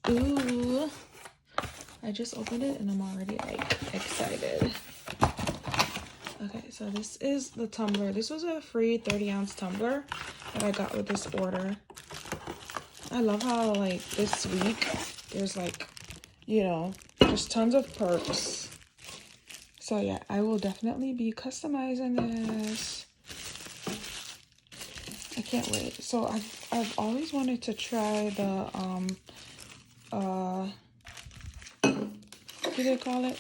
Ooh, I just opened it and I'm already like excited. Okay, so this is the tumbler. This was a free 30-ounce tumbler that I got with this order. I love how like this week there's like, you know, just tons of perks. So yeah, I will definitely be customizing this. I can't wait. So I've always wanted to try the what do they call it?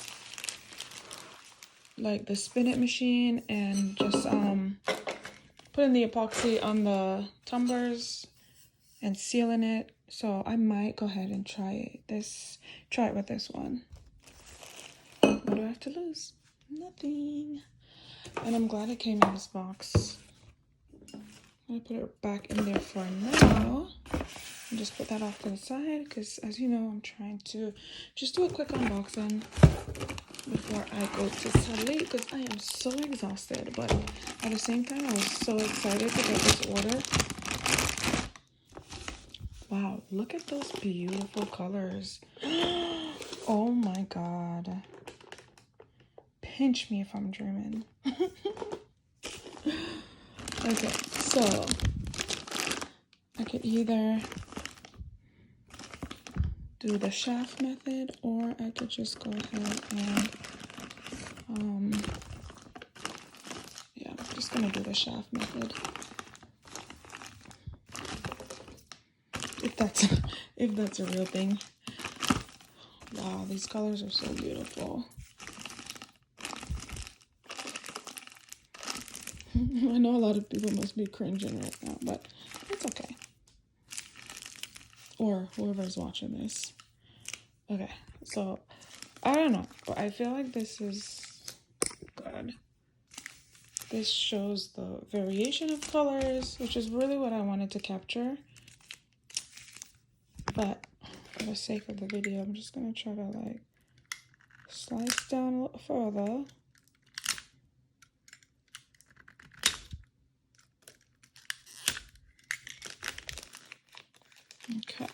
Like the spin it machine, and just putting the epoxy on the tumblers and sealing it. So I might go ahead and try it with this one. What do I have to lose? Nothing. And I'm glad it came in this box. I'm gonna put it back in there for now. And just put that off to the side because, as you know, I'm trying to just do a quick unboxing before I go to sleep because I am so exhausted. But at the same time, I was so excited to get this order. Wow, look at those beautiful colors. Oh my god. Pinch me if I'm dreaming. Okay, so I could either do the shaft method, or I could just go ahead and yeah, I'm just gonna do the shaft method. If that's a real thing. Wow, these colors are so beautiful. I know a lot of people must be cringing right now, but it's okay. Or whoever's watching this. Okay, so I don't know, but I feel like this is good. This shows the variation of colors, which is really what I wanted to capture. But for the sake of the video, I'm just gonna try to like slice down a little further. Okay.